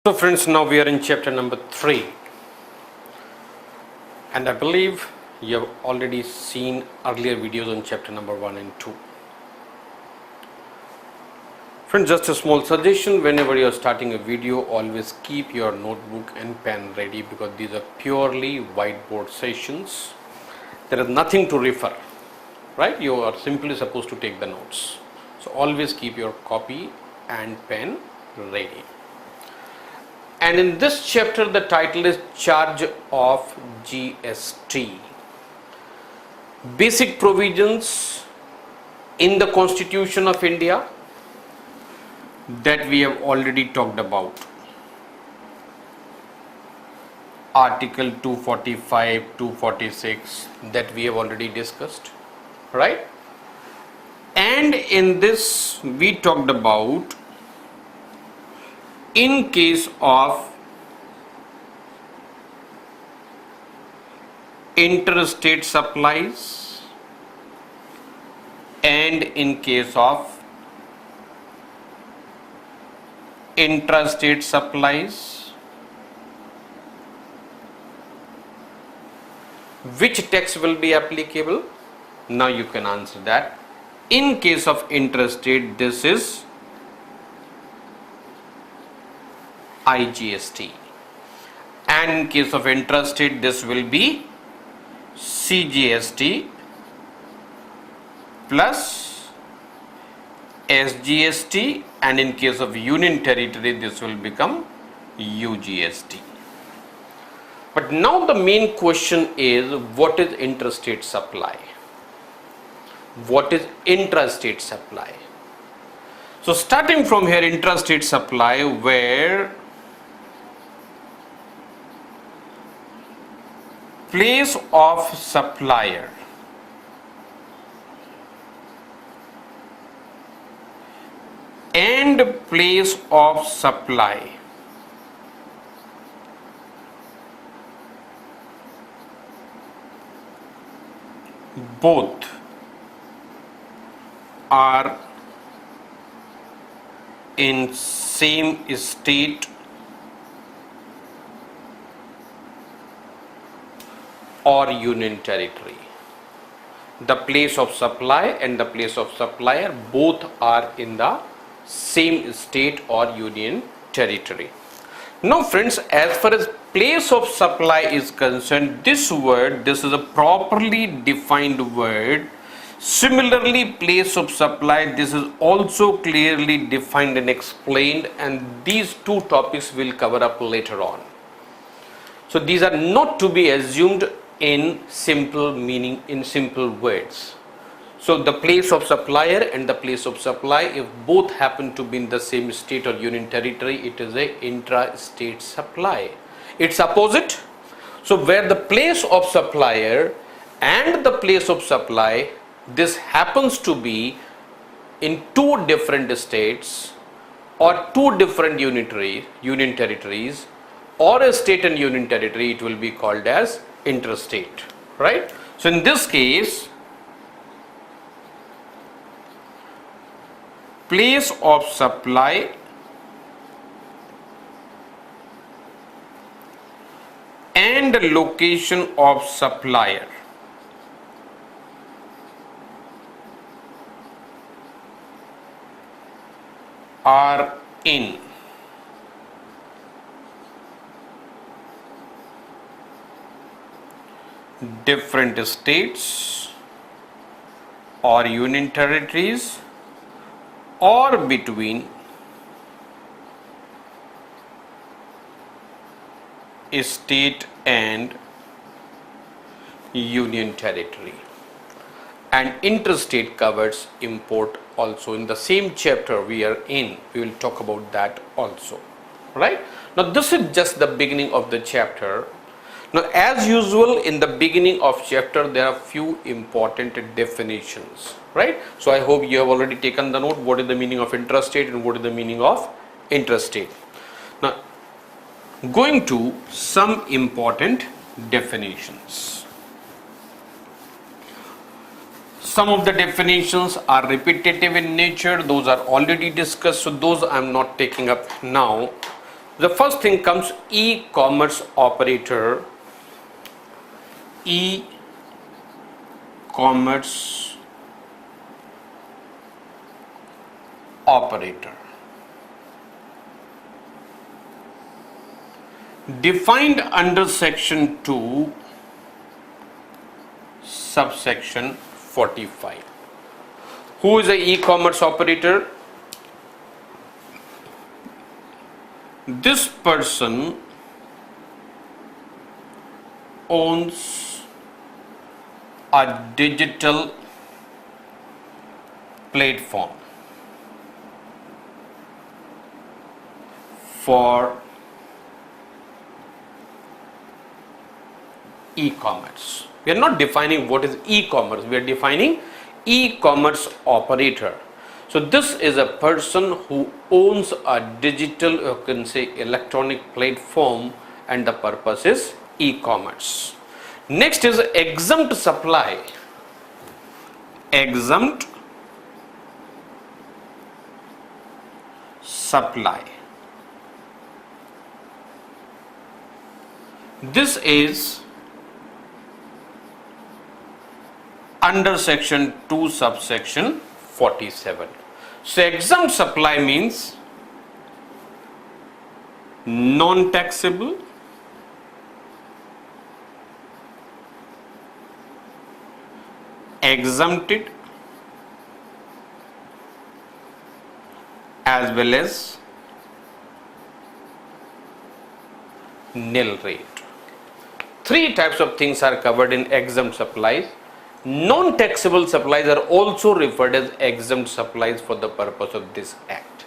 So friends, now we are in chapter number 3, and I believe you have already seen earlier videos on chapter number 1 and 2. Friends, just a small suggestion: whenever you are starting a video, always keep your notebook and pen ready, because these are purely whiteboard sessions. There is nothing to refer, right? You are simply supposed to take the notes. So always keep your copy and pen ready. And in this chapter, the title is Charge of GST. Basic provisions in the Constitution of India that we have already talked about. Article 245, 246 that we have already discussed, right? And in this we talked about in case of interstate supplies and in case of intrastate supplies, which tax will be applicable? Now you can answer that. In case of intrastate, this is IGST, and in case of intrastate, this will be CGST plus SGST, and in case of union territory, this will become UGST. But now the main question is, what is interstate supply? What is intrastate supply? So starting from here, intrastate supply, where place of supplier and place of supply both are in same state or union territory. The place of supply and the place of supplier both are in the same state or union territory. Now friends, as far as place of supply is concerned, this is a properly defined word. Similarly, place of supply, this is also clearly defined and explained, and these two topics will cover up later on. So these are not to be assumed in simple meaning, in simple words. So the place of supplier and the place of supply, if both happen to be in the same state or union territory, it is a intrastate supply. It's opposite. So where the place of supplier and the place of supply, this happens to be in two different states or two different union territories, or a state and union territory, it will be called as interstate, right? So in this case, place of supply and location of supplier are in different states or union territories or between a state and union territory. And interstate covers import also. In the same chapter we are in, we will talk about that also, right? Now this is just the beginning of the chapter. Now as usual, in the beginning of chapter there are few important definitions, right? So I hope you have already taken the note, what is the meaning of intrastate and what is the meaning of interstate. Now going to some important definitions. Some of the definitions are repetitive in nature, those are already discussed, so those I am not taking up now. The first thing comes e-commerce operator. E-commerce operator. Defined under section 2, subsection 45. Who is a e-commerce operator? This person owns a digital platform for e-commerce. We are not defining what is e-commerce, we are defining e-commerce operator. So this is a person who owns a digital, you can say electronic platform, and the purpose is e-commerce. Next is exempt supply. Exempt supply. This is under section 2 subsection 47. So exempt supply means non-taxable, exempted, as well as nil rate. Three types of things are covered in exempt supplies. Non-taxable supplies are also referred as exempt supplies for the purpose of this act.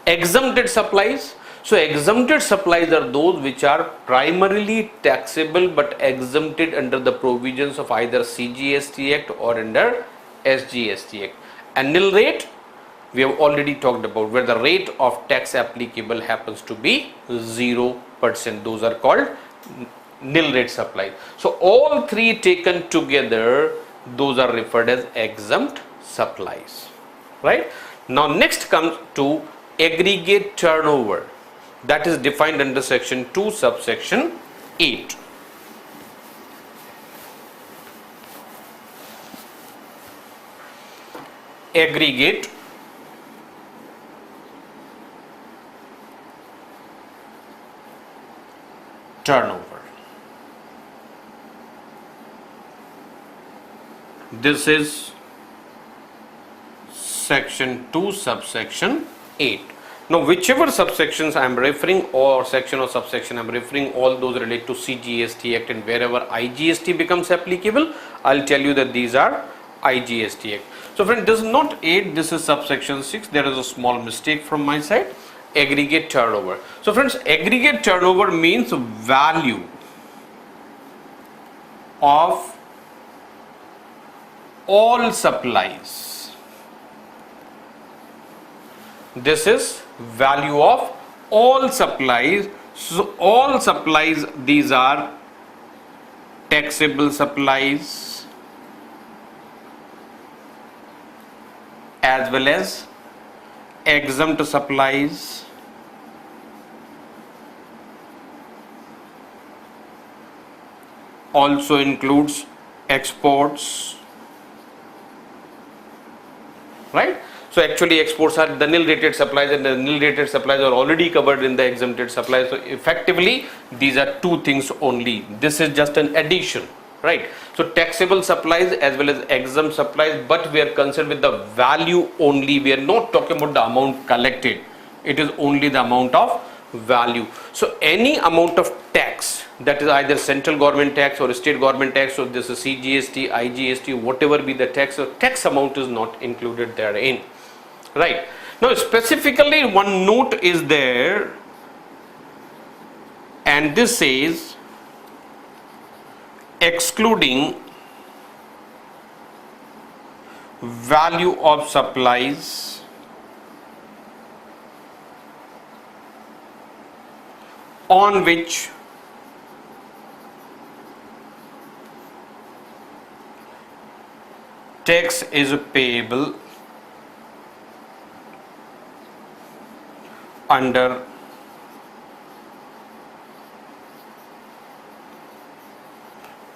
Exempted supplies. So exempted supplies are those which are primarily taxable but exempted under the provisions of either CGST Act or under SGST Act. And nil rate, we have already talked about, where the rate of tax applicable happens to be 0%. Those are called nil rate supplies. So all three taken together, those are referred as exempt supplies, right? Now next comes to aggregate turnover, that is defined under section 2 subsection 8. Aggregate turnover. This is section 2 subsection 8. Now whichever subsections I am referring, or section or subsection I am referring, all those relate to CGST Act, and wherever IGST becomes applicable, I'll tell you that these are IGST Act. So friend, this is not 8, this is subsection 6. There is a small mistake from my side. Aggregate turnover. So friends, aggregate turnover means value of all supplies. This is value of all supplies. So all supplies, these are taxable supplies as well as exempt supplies, also includes exports, right? So actually exports are the nil rated supplies, and the nil rated supplies are already covered in the exempted supplies. So effectively these are two things only. This is just an addition, right? So taxable supplies as well as exempt supplies, but we are concerned with the value only. We are not talking about the amount collected. It is only the amount of value. So any amount of tax, that is either central government tax or state government tax, so this is CGST, IGST, whatever be the tax, so tax amount is not included therein, right? Now specifically one note is there, and this says excluding value of supplies on which tax is payable under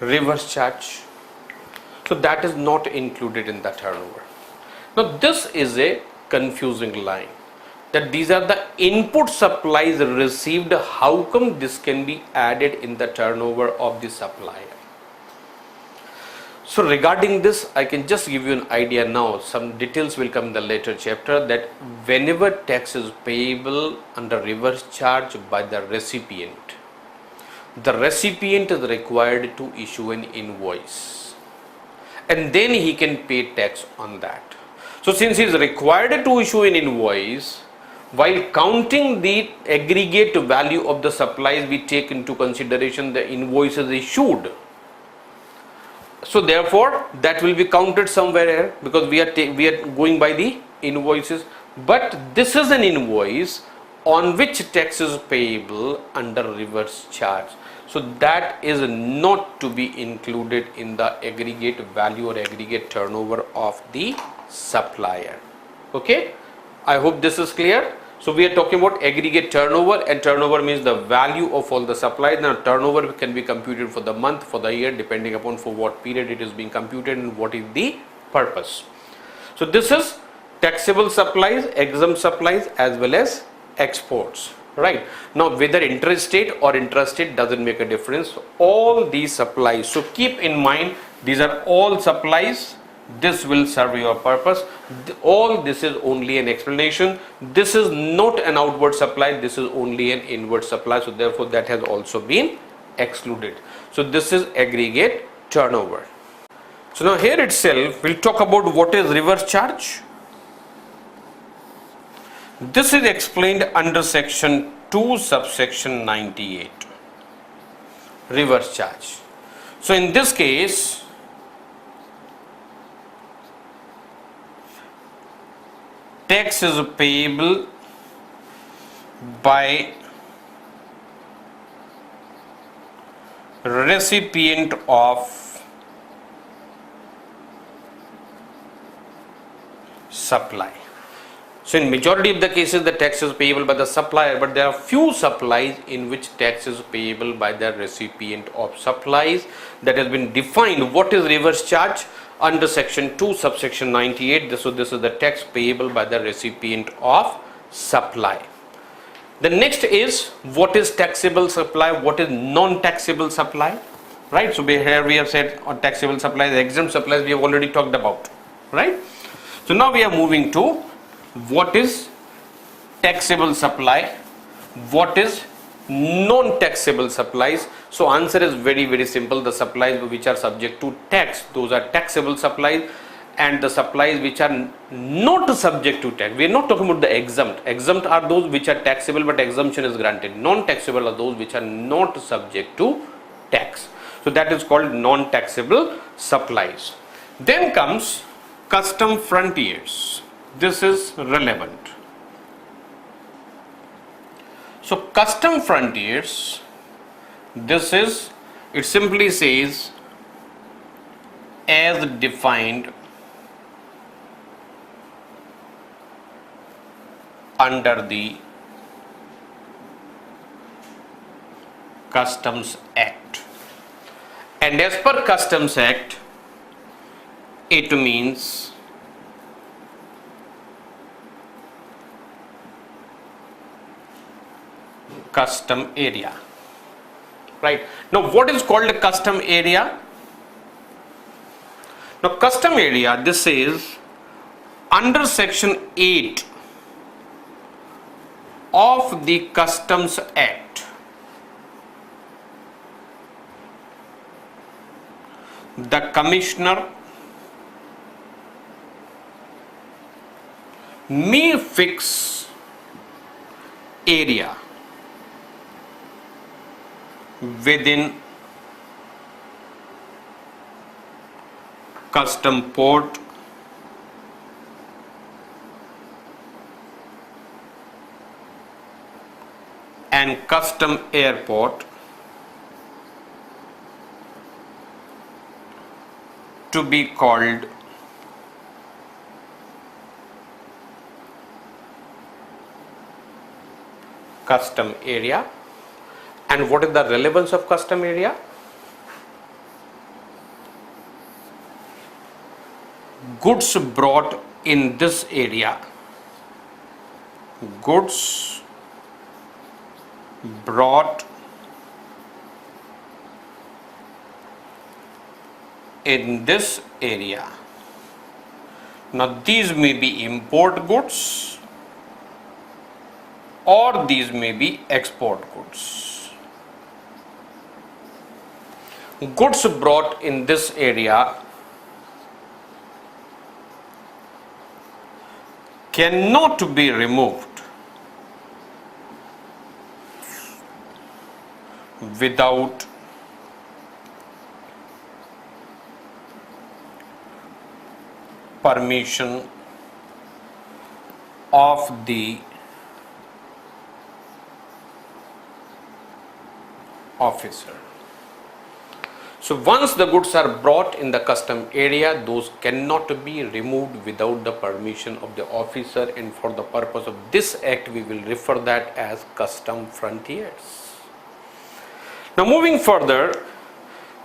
reverse charge. So that is not included in the turnover. Now this is a confusing line, that these are the input supplies received. How come this can be added in the turnover of the supplier? So regarding this, I can just give you an idea now. Some details will come in the later chapter, that whenever tax is payable under reverse charge by the recipient is required to issue an invoice, and then he can pay tax on that. So since he is required to issue an invoice, while counting the aggregate value of the supplies, we take into consideration the invoices issued. So therefore that will be counted somewhere here, because we are going by the invoices. But this is an invoice on which tax is payable under reverse charge, so that is not to be included in the aggregate value or aggregate turnover of the supplier. Okay, I hope this is clear. So we are talking about aggregate turnover, and turnover means the value of all the supplies. Now turnover can be computed for the month, for the year, depending upon for what period it is being computed and what is the purpose. So this is taxable supplies, exempt supplies, as well as exports. Right, now whether interstate or intrastate doesn't make a difference. All these supplies, so keep in mind, these are all supplies. This will serve your purpose. All this is only an explanation. This is not an outward supply, this is only an inward supply, so therefore that has also been excluded. So this is aggregate turnover. So now here itself we'll talk about what is reverse charge. This is explained under section 2 subsection 98, reverse charge. So in this case, tax is payable by recipient of supply. So in majority of the cases the tax is payable by the supplier, but there are few supplies in which tax is payable by the recipient of supplies. That has been defined. What is reverse charge? Under section 2 subsection 98. So this is the tax payable by the recipient of supply. The next is what is taxable supply, what is non-taxable supply, right? So here we have said on taxable supplies, exempt supplies we have already talked about, right? So now we are moving to what is taxable supply, what is non-taxable supplies. So answer is very simple. The supplies which are subject to tax, those are taxable supplies, and the supplies which are not subject to tax, we are not talking about the exempt. Exempt are those which are taxable but exemption is granted. Non-taxable are those which are not subject to tax. So that is called non-taxable supplies. Then comes custom frontiers. This is relevant. So custom frontiers, this is, it simply says as defined under the Customs Act, and as per Customs Act it means custom area, right? Now what is called a custom area? Now custom area, this is under section 8 of the Customs Act. The commissioner may fix area within custom port and custom airport to be called custom area. And what is the relevance of custom area? goods brought in this area, goods brought in this area. Now these may be import goods or these may be export goods. Goods brought in this area cannot be removed without permission of the officer. So once the goods are brought in the custom area, those cannot be removed without the permission of the officer, and for the purpose of this act we will refer that as custom frontiers. Now moving further,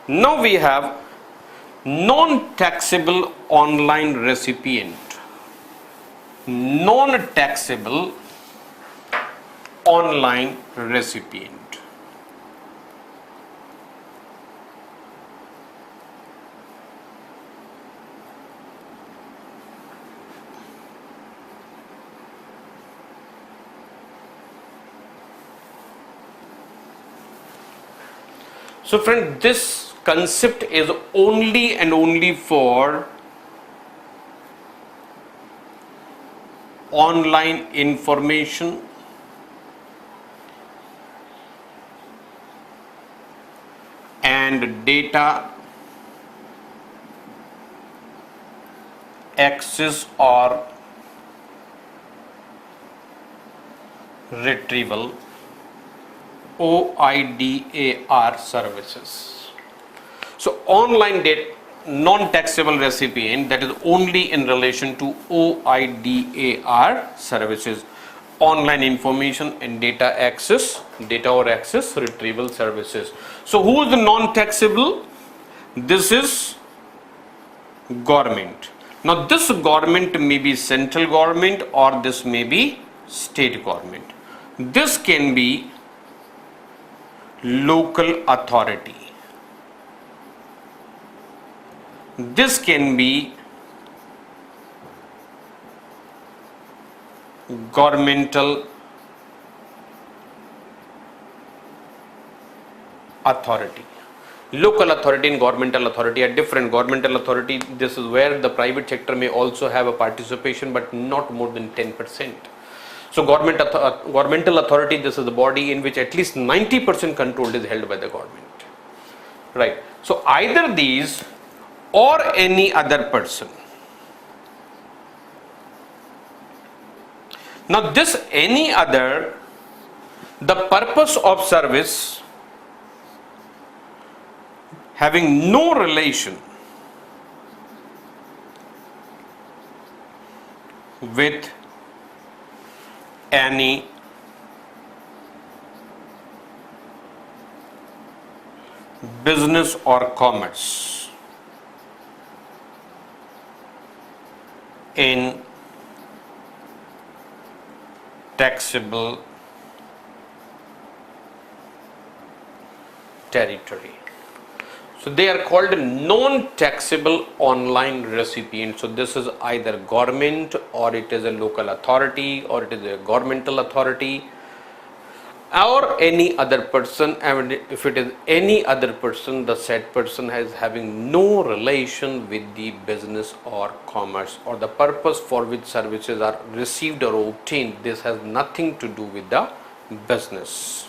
now we have non-taxable online recipient. Non-taxable online recipient. So friend, this concept is only and only for online information and data access or retrieval, OIDAR services. So online data non-taxable recipient, that is only in relation to OIDAR services, online information and data access, data or access retrieval services. So who is the non-taxable? This is government. Now this government may be central government or this may be state government. This can be local authority. This can be governmental authority. Local authority and governmental authority are different. Governmental authority, this is where the private sector may also have a participation, but not more than 10%. So governmental authority, this is the body in which at least 90% control is held by the government. Right. So either these or any other person. Now this any other, the purpose of service having no relation with any business or commerce in taxable territory. So they are called non-taxable online recipients. So this is either government or it is a local authority or it is a governmental authority or any other person. And if it is any other person, the said person is having no relation with the business or commerce or the purpose for which services are received or obtained. This has nothing to do with the business.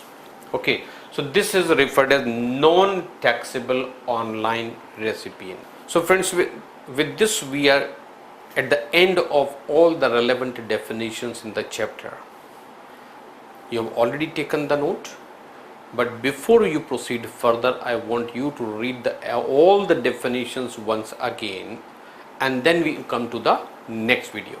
Okay. So this is referred as non-taxable online recipient. So friends, with this we are at the end of all the relevant definitions in the chapter. You have already taken the note, but before you proceed further, I want you to read all the definitions once again, and then we come to the next video.